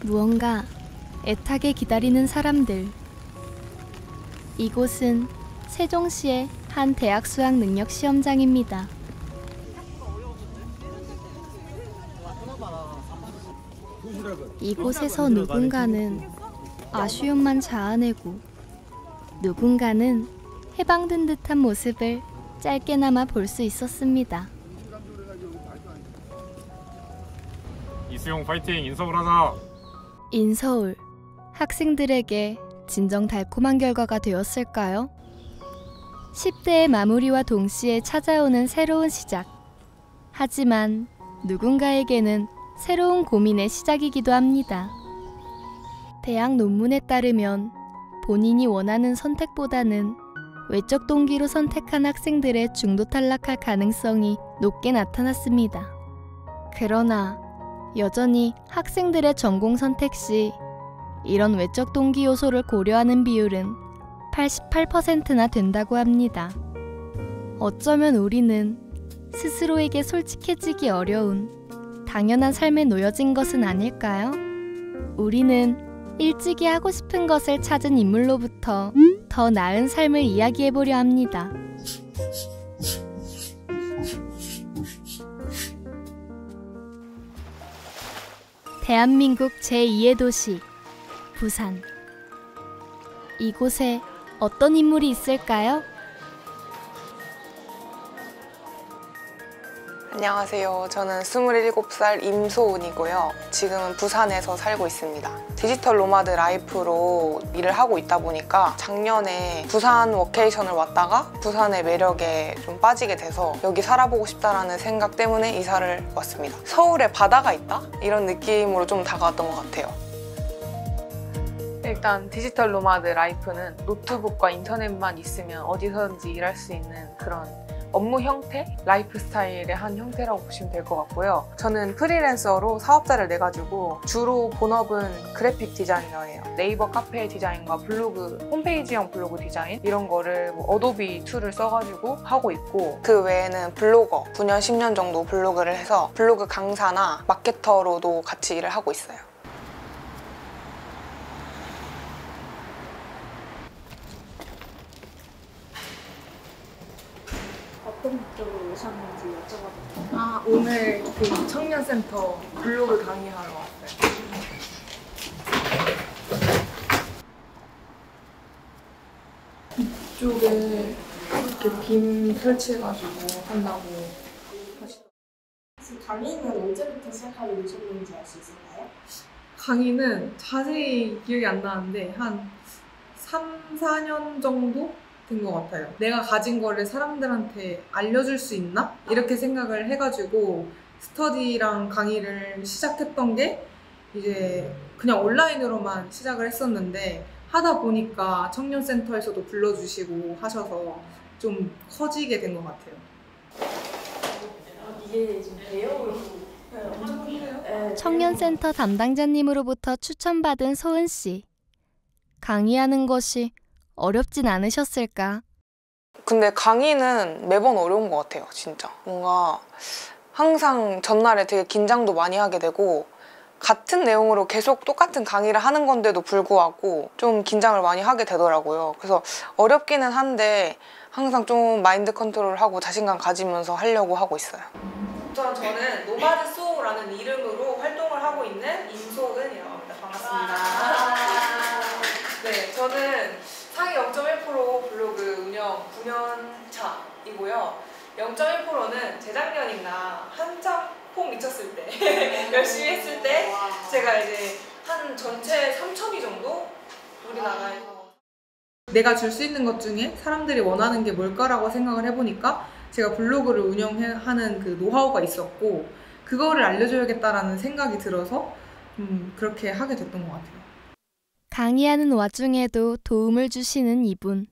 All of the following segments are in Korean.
무언가 애타게 기다리는 사람들. 이곳은 세종시의 한 대학 수학 능력 시험장입니다. 이곳에서 누군가는 아쉬움만 자아내고 누군가는 해방된 듯한 모습을 짧게나마 볼 수 있었습니다. 이수용 파이팅! 인서울 하자! 인서울, 학생들에게 진정 달콤한 결과가 되었을까요? 10대의 마무리와 동시에 찾아오는 새로운 시작. 하지만 누군가에게는 새로운 고민의 시작이기도 합니다. 대학 논문에 따르면 본인이 원하는 선택보다는 외적 동기로 선택한 학생들의 중도 탈락할 가능성이 높게 나타났습니다. 그러나 여전히 학생들의 전공 선택 시 이런 외적 동기 요소를 고려하는 비율은 88%나 된다고 합니다. 어쩌면 우리는 스스로에게 솔직해지기 어려운 당연한 삶에 놓여진 것은 아닐까요? 우리는 일찍이 하고 싶은 것을 찾은 인물로부터 더 나은 삶을 이야기해보려 합니다. 대한민국 제2의 도시, 부산. 이곳에 어떤 인물이 있을까요? 안녕하세요. 저는 27살 임소은이고요. 지금은 부산에서 살고 있습니다. 디지털 노마드 라이프로 일을 하고 있다 보니까 작년에 부산 워케이션을 왔다가 부산의 매력에 좀 빠지게 돼서 여기 살아보고 싶다라는 생각 때문에 이사를 왔습니다. 서울에 바다가 있다? 이런 느낌으로 좀 다가왔던 것 같아요. 일단 디지털 노마드 라이프는 노트북과 인터넷만 있으면 어디서든지 일할 수 있는 그런 업무 형태, 라이프 스타일의 한 형태라고 보시면 될 것 같고요. 저는 프리랜서로 사업자를 내가지고 주로 본업은 그래픽 디자이너예요. 네이버 카페 디자인과 블로그, 홈페이지형 블로그 디자인 이런 거를 어도비 툴을 써가지고 하고 있고, 그 외에는 블로거 9년, 10년 정도 블로그를 해서 블로그 강사나 마케터로도 같이 일을 하고 있어요. 어떤 목적으로 오셨는지 여쭤봐도 돼요? 오늘 그 청년센터 블로그 강의하러 왔어요. 이쪽에 이렇게 빔 설치해가지고 한다고 하시더라고요. 그래서 강의는 언제부터 시작하게 되셨는지 알 수 있을까요? 강의는 자세히 기억이 안 나는데 한 3, 4년 정도 된 것 같아요. 내가 가진 거를 사람들한테 알려줄 수 있나? 이렇게 생각을 해가지고 스터디랑 강의를 시작했던 게 이제 그냥 온라인으로만 시작을 했었는데 하다 보니까 청년센터에서도 불러주시고 하셔서 좀 커지게 된 것 같아요. 이게 지금 배역으로 엄청 큰데요? 청년센터 담당자님으로부터 추천받은 소은씨. 강의하는 것이 어렵진 않으셨을까? 근데 강의는 매번 어려운 것 같아요, 진짜. 뭔가 항상 전날에 되게 긴장도 많이 하게 되고 같은 내용으로 계속 똑같은 강의를 하는 건데도 불구하고 좀 긴장을 많이 하게 되더라고요. 그래서 어렵기는 한데 항상 좀 마인드 컨트롤하고 자신감 가지면서 하려고 하고 있어요. 우선 저는 노마드 소라는 이름으로 활동을 하고 있는 임소은이라고 합니다. 반갑습니다. 네, 저는 상위 0.1% 블로그 운영 9년 차이고요. 0.1%는 재작년인가 한참 폭 미쳤을 때 열심히 했을 때 제가 이제 한 전체 3,000위 정도 우리나라에서 내가 줄 수 있는 것 중에 사람들이 원하는 게 뭘까라고 생각을 해보니까 제가 블로그를 운영하는 그 노하우가 있었고 그거를 알려줘야겠다라는 생각이 들어서 그렇게 하게 됐던 것 같아요. 강의하는 와중에도 도움을 주시는 이분.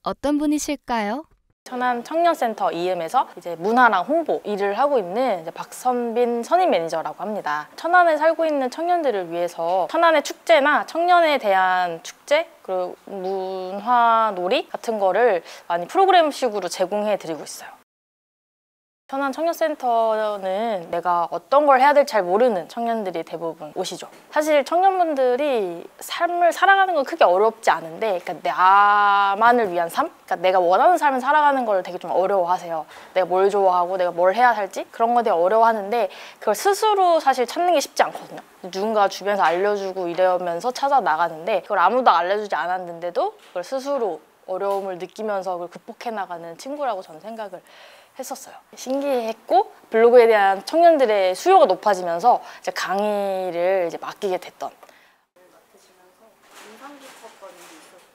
어떤 분이실까요? 천안 청년센터 이음에서 이제 문화랑 홍보 일을 하고 있는 이제 박선빈 선임 매니저라고 합니다. 천안에 살고 있는 청년들을 위해서 천안의 축제나 청년에 대한 축제 그리고 문화 놀이 같은 거를 많이 프로그램식으로 제공해 드리고 있어요. 천안 청년센터는 내가 어떤 걸 해야 될지 잘 모르는 청년들이 대부분 오시죠. 사실 청년분들이 삶을 살아가는 건 크게 어렵지 않은데, 그러니까 나만을 위한 삶? 그러니까 내가 원하는 삶을 살아가는 걸 되게 좀 어려워하세요. 내가 뭘 좋아하고 내가 뭘 해야 할지 그런 거 되게 어려워하는데, 그걸 스스로 사실 찾는 게 쉽지 않거든요. 누군가 주변에서 알려주고 이러면서 찾아 나가는데, 그걸 아무도 알려주지 않았는데도 그걸 스스로 어려움을 느끼면서 그걸 극복해 나가는 친구라고 저는 생각을 했었어요. 신기했고, 블로그에 대한 청년들의 수요가 높아지면서 이제 강의를 이제 맡기게 됐던.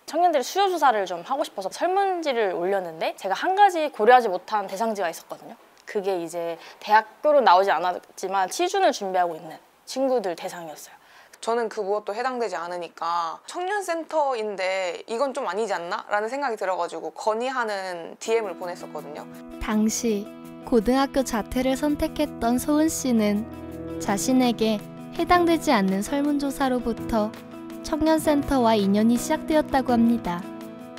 청년들의 수요 조사를 좀 하고 싶어서 설문지를 올렸는데, 제가 한 가지 고려하지 못한 대상지가 있었거든요. 그게 이제 대학교로 나오지 않았지만 취준을 준비하고 있는 친구들 대상이었어요. 저는 그 무엇도 해당되지 않으니까 청년센터인데 이건 좀 아니지 않나? 라는 생각이 들어가지고 건의하는 DM을 보냈었거든요. 당시 고등학교 자퇴를 선택했던 소은 씨는 자신에게 해당되지 않는 설문조사로부터 청년센터와 인연이 시작되었다고 합니다.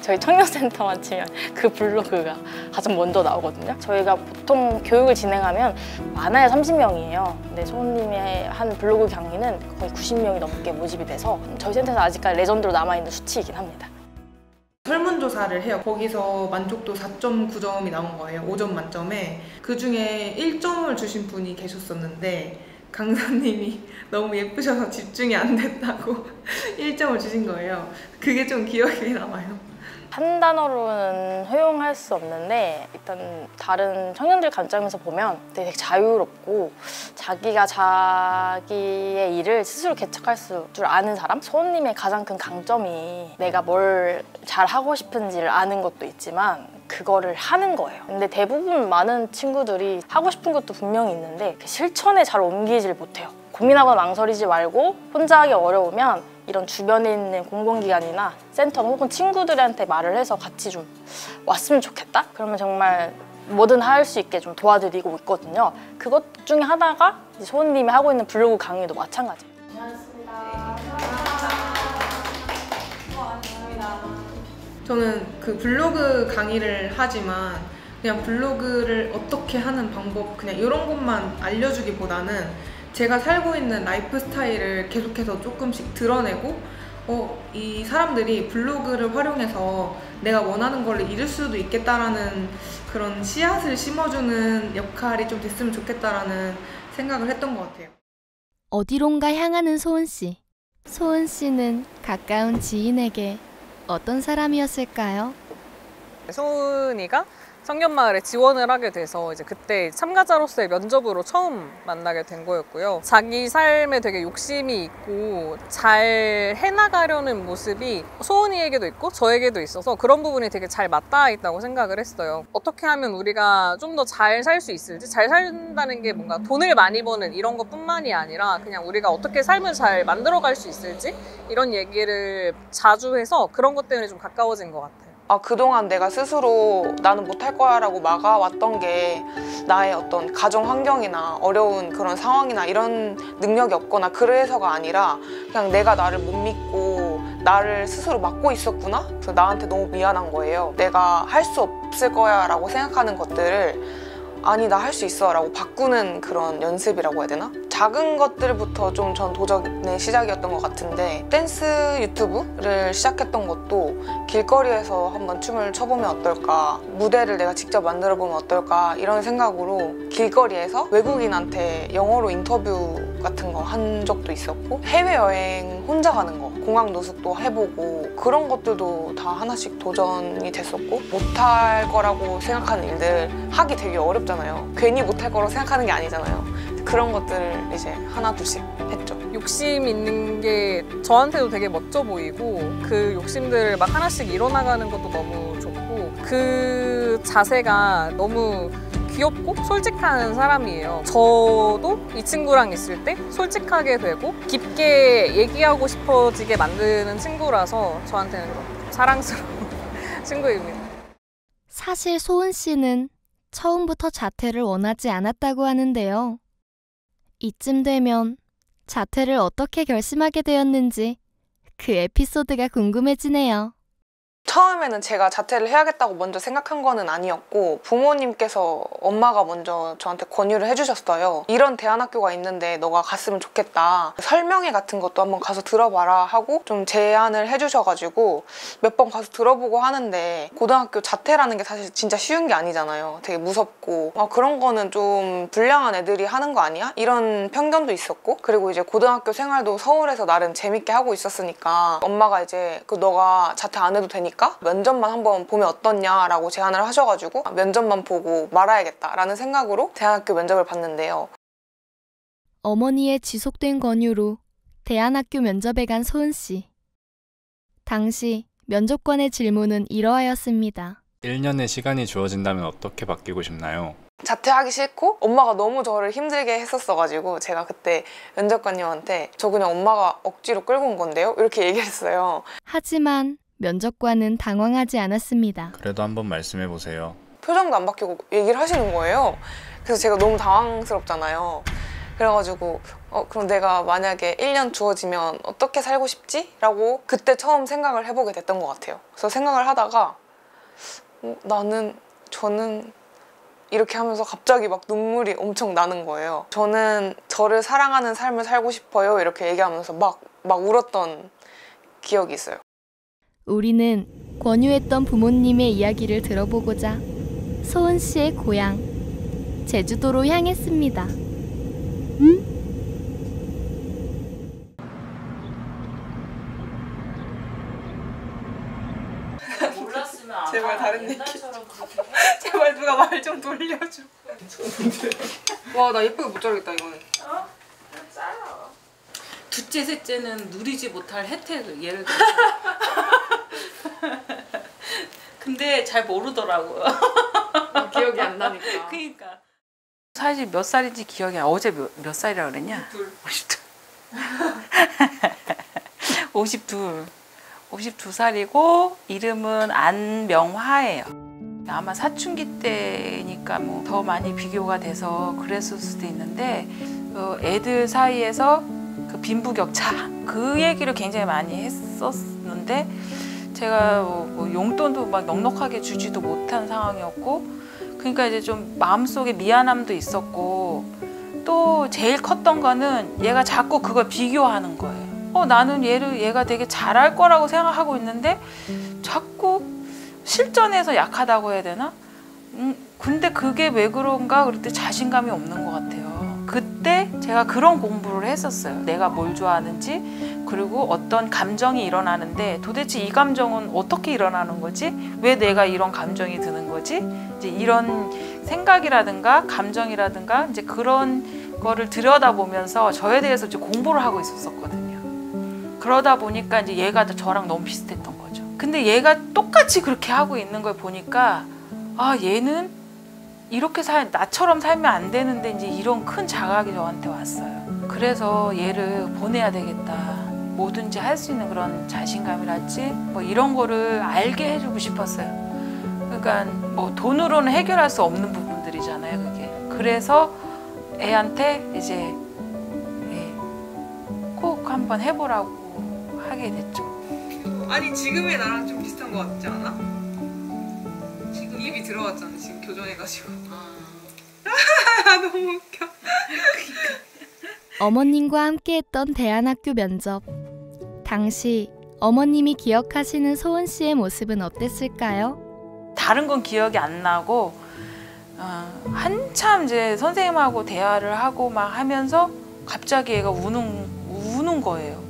저희 청년센터만 치면 그 블로그가 가장 먼저 나오거든요. 저희가 보통 교육을 진행하면 많아야 30명이에요. 근데 소은님이 한 블로그 강의는 거의 90명이 넘게 모집이 돼서 저희 센터에서 아직까지 레전드로 남아있는 수치이긴 합니다. 설문조사를 해요. 거기서 만족도 4.9점이 나온 거예요. 5점 만점에. 그중에 1점을 주신 분이 계셨었는데 강사님이 너무 예쁘셔서 집중이 안 됐다고 1점을 주신 거예요. 그게 좀 기억에 남아요. 한 단어로는 허용할 수 없는데, 일단 다른 청년들 관점에서 보면 되게 자유롭고 자기가 자기의 일을 스스로 개척할 줄 아는 사람? 소은님의 가장 큰 강점이 내가 뭘 잘하고 싶은지를 아는 것도 있지만 그거를 하는 거예요. 근데 대부분 많은 친구들이 하고 싶은 것도 분명히 있는데 실천에 잘 옮기질 못해요. 고민하거나 망설이지 말고 혼자 하기 어려우면 이런 주변에 있는 공공기관이나 센터 혹은 친구들한테 말을 해서 같이 좀 왔으면 좋겠다? 그러면 정말 뭐든 할 수 있게 좀 도와드리고 있거든요. 그것 중에 하나가 소은님이 하고 있는 블로그 강의도 마찬가지예요. 저는 그 블로그 강의를 하지만 그냥 블로그를 어떻게 하는 방법 그냥 이런 것만 알려주기보다는 제가 살고 있는 라이프 스타일을 계속해서 조금씩 드러내고 이 사람들이 블로그를 활용해서 내가 원하는 걸 이룰 수도 있겠다라는 그런 씨앗을 심어주는 역할이 좀 됐으면 좋겠다라는 생각을 했던 것 같아요. 어디론가 향하는 소은 씨. 소은 씨는 가까운 지인에게 어떤 사람이었을까요? 소은이가 청년마을에 지원을 하게 돼서 이제 그때 참가자로서의 면접으로 처음 만나게 된 거였고요. 자기 삶에 되게 욕심이 있고 잘 해나가려는 모습이 소은이에게도 있고 저에게도 있어서 그런 부분이 되게 잘 맞닿아 있다고 생각을 했어요. 어떻게 하면 우리가 좀 더 잘 살 수 있을지, 잘 산다는 게 뭔가 돈을 많이 버는 이런 것뿐만이 아니라 그냥 우리가 어떻게 삶을 잘 만들어갈 수 있을지 이런 얘기를 자주 해서 그런 것 때문에 좀 가까워진 것 같아요. 그동안 내가 스스로 나는 못할 거야 라고 막아왔던 게 나의 어떤 가정 환경이나 어려운 그런 상황이나 이런 능력이 없거나 그래서가 아니라 그냥 내가 나를 못 믿고 나를 스스로 막고 있었구나? 그래서 나한테 너무 미안한 거예요. 내가 할 수 없을 거야 라고 생각하는 것들을 아니 나 할 수 있어 라고 바꾸는 그런 연습이라고 해야 되나? 작은 것들부터 좀 전 도전의 시작이었던 것 같은데 댄스 유튜브를 시작했던 것도 길거리에서 한번 춤을 춰보면 어떨까, 무대를 내가 직접 만들어보면 어떨까 이런 생각으로 길거리에서 외국인한테 영어로 인터뷰 같은 거 한 적도 있었고 해외여행 혼자 가는 거, 공항 노숙도 해보고 그런 것들도 다 하나씩 도전이 됐었고 못할 거라고 생각하는 일들 하기 되게 어렵잖아요. 괜히 못할 거라고 생각하는 게 아니잖아요. 그런 것들을 이제 하나둘씩 했죠. 욕심 있는 게 저한테도 되게 멋져 보이고 그 욕심들을 막 하나씩 이뤄나가는 것도 너무 좋고 그 자세가 너무 귀엽고 솔직한 사람이에요. 저도 이 친구랑 있을 때 솔직하게 되고 깊게 얘기하고 싶어지게 만드는 친구라서 저한테는 사랑스러운 친구입니다. 사실 소은 씨는 처음부터 자퇴를 원하지 않았다고 하는데요. 이쯤 되면 자퇴를 어떻게 결심하게 되었는지 그 에피소드가 궁금해지네요. 처음에는 제가 자퇴를 해야겠다고 먼저 생각한 거는 아니었고 부모님께서 엄마가 먼저 저한테 권유를 해주셨어요. 이런 대안학교가 있는데 너가 갔으면 좋겠다. 설명회 같은 것도 한번 가서 들어봐라 하고 좀 제안을 해주셔가지고 몇 번 가서 들어보고 하는데 고등학교 자퇴라는 게 사실 진짜 쉬운 게 아니잖아요. 되게 무섭고 그런 거는 좀 불량한 애들이 하는 거 아니야? 이런 편견도 있었고 그리고 이제 고등학교 생활도 서울에서 나름 재밌게 하고 있었으니까 엄마가 이제 너가 자퇴 안 해도 되니까 면접만 한번 보면 어떻냐라고 제안을 하셔가지고 면접만 보고 말아야겠다라는 생각으로 대안학교 면접을 봤는데요. 어머니의 지속된 권유로 대안학교 면접에 간 소은 씨. 당시 면접관의 질문은 이러하였습니다. 1년의 시간이 주어진다면 어떻게 바뀌고 싶나요? 자퇴하기 싫고 엄마가 너무 저를 힘들게 했었어가지고 제가 그때 면접관님한테 저 그냥 엄마가 억지로 끌고 온 건데요? 이렇게 얘기를 했어요. 하지만 면접관은 당황하지 않았습니다. 그래도 한번 말씀해 보세요. 표정도 안 바뀌고 얘기를 하시는 거예요. 그래서 제가 너무 당황스럽잖아요. 그래가지고 그럼 내가 만약에 1년 주어지면 어떻게 살고 싶지? 라고 그때 처음 생각을 해보게 됐던 것 같아요. 그래서 생각을 하다가 저는 이렇게 하면서 갑자기 막 눈물이 엄청 나는 거예요. 저는 저를 사랑하는 삶을 살고 싶어요. 이렇게 얘기하면서 막 울었던 기억이 있어요. 우리는 권유했던 부모님의 이야기를 들어보고자 소은 씨의 고향 제주도로 향했습니다. 제발 다른 얘기. 제발 누가 말 좀 돌려줘. 와, 나 예쁘게 못 자르겠다 이거는. 잘라. 둘째, 셋째는 누리지 못할 혜택을 예를 들어서. 근데 잘 모르더라고요. 기억이 안 나니까. 그러니까. 사실 몇 살인지 기억이 안 나. 어제 몇 살이라고 그랬냐? 52. 52살이고 이름은 안명화예요. 아마 사춘기 때니까 뭐 더 많이 비교가 돼서 그랬을 수도 있는데 애들 사이에서 그 빈부격차 그 얘기를 굉장히 많이 했었는데 제가 뭐 용돈도 막 넉넉하게 주지도 못한 상황이었고 그러니까 이제 좀 마음속에 미안함도 있었고 또 제일 컸던 거는 얘가 자꾸 그걸 비교하는 거예요. 나는 얘가 되게 잘할 거라고 생각하고 있는데 자꾸 실전에서 약하다고 해야 되나? 근데 그게 왜 그런가? 그럴 때 자신감이 없는 것 같아요. 그때 제가 그런 공부를 했었어요. 내가 뭘 좋아하는지 그리고 어떤 감정이 일어나는데 도대체 이 감정은 어떻게 일어나는 거지? 왜 내가 이런 감정이 드는 거지? 이제 이런 생각이라든가 감정이라든가 이제 그런 거를 들여다보면서 저에 대해서 이제 공부를 하고 있었거든요. 그러다 보니까 이제 얘가 저랑 너무 비슷했던 거죠. 근데 얘가 똑같이 그렇게 하고 있는 걸 보니까 얘는 이렇게 나처럼 살면 안 되는데 이제 이런 큰 자각이 저한테 왔어요. 그래서 얘를 보내야 되겠다. 뭐든지 할 수 있는 그런 자신감이랄지 뭐 이런 거를 알게 해주고 싶었어요. 그러니까 뭐 돈으로는 해결할 수 없는 부분들이잖아요, 그게. 그래서 애한테 이제 꼭 한번 해보라고 하게 됐죠. 아니 지금의 나랑 좀 비슷한 거 같지 않아? 지금 입이 들어갔잖아. 지금 교정해가지고. 너무 웃겨. 어머님과 함께했던 대안학교 면접. 당시 어머님이 기억하시는 소은 씨의 모습은 어땠을까요? 다른 건 기억이 안 나고 한참 이제 선생님하고 대화를 하고 막 하면서 갑자기 얘가 우는 거예요.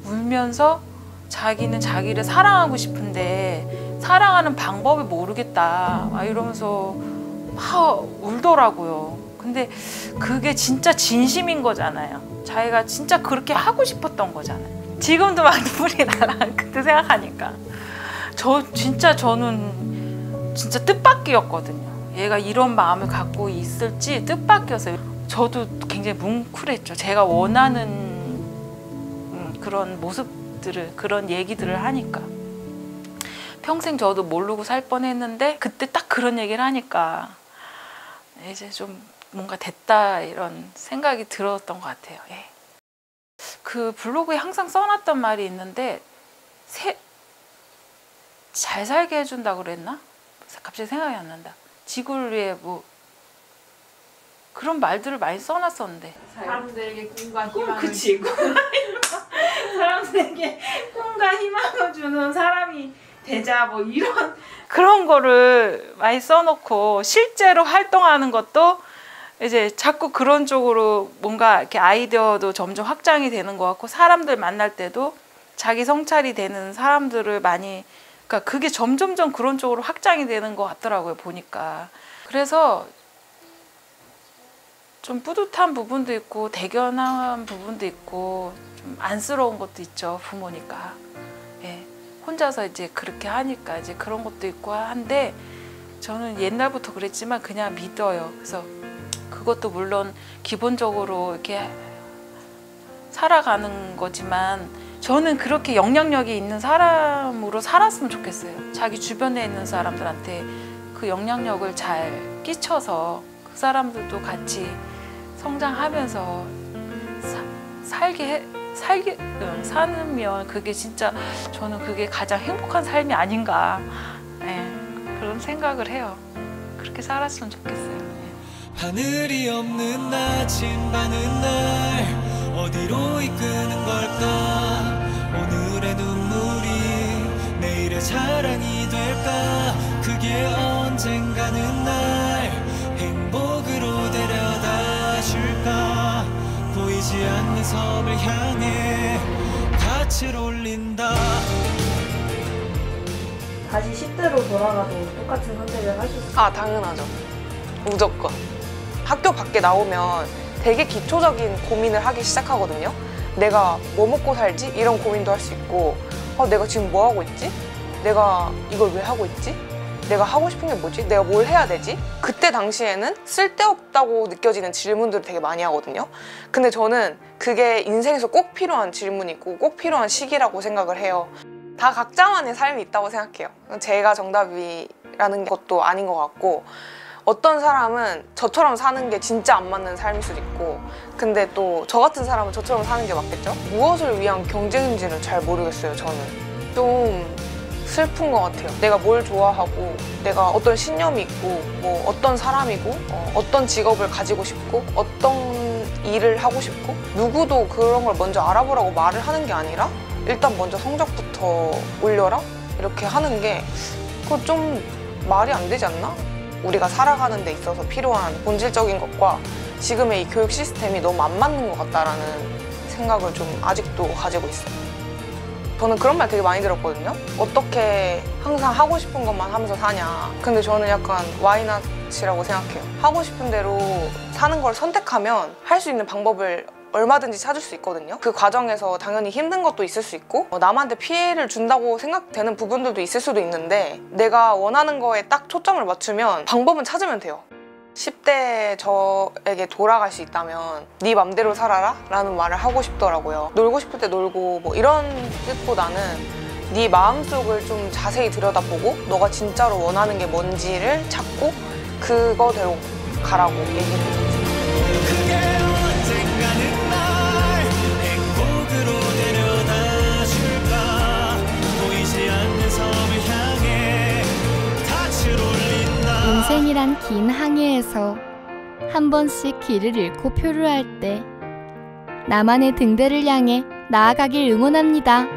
울면서 자기는 자기를 사랑하고 싶은데 사랑하는 방법을 모르겠다 막 이러면서 막 울더라고요. 근데 그게 진짜 진심인 거잖아요. 자기가 진짜 그렇게 하고 싶었던 거잖아요. 지금도 막 눈물이 나라 그때 생각하니까. 저는 진짜 뜻밖이었거든요. 얘가 이런 마음을 갖고 있을지 뜻밖이었어요. 저도 굉장히 뭉클했죠. 제가 원하는 그런 모습들을 그런 얘기들을 하니까 평생 저도 모르고 살 뻔했는데 그때 딱 그런 얘기를 하니까 이제 좀 뭔가 됐다 이런 생각이 들었던 것 같아요. 예. 그 블로그에 항상 써놨던 말이 있는데 잘 살게 해준다고 그랬나? 갑자기 생각이 안 난다. 지구를 위해 뭐 그런 말들을 많이 써놨었는데. 사람들에게 꿈과 희망을 주고 사람들에게 꿈과 희망을 주는 사람이 되자 뭐 이런 그런 거를 많이 써놓고 실제로 활동하는 것도 이제 자꾸 그런 쪽으로 뭔가 이렇게 아이디어도 점점 확장이 되는 것 같고 사람들 만날 때도 자기 성찰이 되는 사람들을 많이 그러니까 그게 점점점 그런 쪽으로 확장이 되는 것 같더라고요 보니까. 그래서 좀 뿌듯한 부분도 있고 대견한 부분도 있고 좀 안쓰러운 것도 있죠 부모니까. 예, 혼자서 이제 그렇게 하니까 이제 그런 것도 있고 한데 저는 옛날부터 그랬지만 그냥 믿어요. 그래서 그것도 물론 기본적으로 이렇게 살아가는 거지만 저는 그렇게 영향력이 있는 사람으로 살았으면 좋겠어요. 자기 주변에 있는 사람들한테 그 영향력을 잘 끼쳐서 그 사람들도 같이 성장하면서 사면 그게 진짜 저는 그게 가장 행복한 삶이 아닌가 그런 생각을 해요. 그렇게 살았으면 좋겠어요. 하늘이 없는 아침 많은 날 어디로 이끄는 걸까? 오늘의 눈물이 내일의 자랑이 될까? 그게 언젠가는 날 행복으로 데려다 줄까? 보이지 않는 섬을 향해 닻을 올린다. 다시 10대로 돌아가도 똑같은 선택을 할 수 있어요? 아, 당연하죠. 무조건. 학교 밖에 나오면 되게 기초적인 고민을 하기 시작하거든요. 내가 뭐 먹고 살지? 이런 고민도 할 수 있고 내가 지금 뭐 하고 있지? 내가 이걸 왜 하고 있지? 내가 하고 싶은 게 뭐지? 내가 뭘 해야 되지? 그때 당시에는 쓸데없다고 느껴지는 질문들을 되게 많이 하거든요. 근데 저는 그게 인생에서 꼭 필요한 질문이고 꼭 필요한 시기라고 생각을 해요. 다 각자만의 삶이 있다고 생각해요. 제가 정답이라는 것도 아닌 것 같고 어떤 사람은 저처럼 사는 게 진짜 안 맞는 삶일 수도 있고 근데 또 저 같은 사람은 저처럼 사는 게 맞겠죠? 무엇을 위한 경쟁인지는 잘 모르겠어요. 저는 좀 슬픈 것 같아요. 내가 뭘 좋아하고 내가 어떤 신념이 있고 뭐 어떤 사람이고 어떤 직업을 가지고 싶고 어떤 일을 하고 싶고 누구도 그런 걸 먼저 알아보라고 말을 하는 게 아니라 일단 먼저 성적부터 올려라? 이렇게 하는 게 그거 좀 말이 안 되지 않나? 우리가 살아가는 데 있어서 필요한 본질적인 것과 지금의 이 교육 시스템이 너무 안 맞는 것 같다라는 생각을 좀 아직도 가지고 있어요. 저는 그런 말 되게 많이 들었거든요. 어떻게 항상 하고 싶은 것만 하면서 사냐. 근데 저는 약간 와이낫이라고 생각해요. 하고 싶은 대로 사는 걸 선택하면 할 수 있는 방법을 얼마든지 찾을 수 있거든요. 그 과정에서 당연히 힘든 것도 있을 수 있고 남한테 피해를 준다고 생각되는 부분들도 있을 수도 있는데 내가 원하는 거에 딱 초점을 맞추면 방법은 찾으면 돼요. 10대 저에게 돌아갈 수 있다면 네 맘대로 살아라 라는 말을 하고 싶더라고요. 놀고 싶을 때 놀고 뭐 이런 뜻보다는 네 마음속을 좀 자세히 들여다보고 너가 진짜로 원하는 게 뭔지를 찾고 그거대로 가라고 얘기해요. 인생이란 긴 항해에서 한 번씩 길을 잃고 표류할 때 나만의 등대를 향해 나아가길 응원합니다.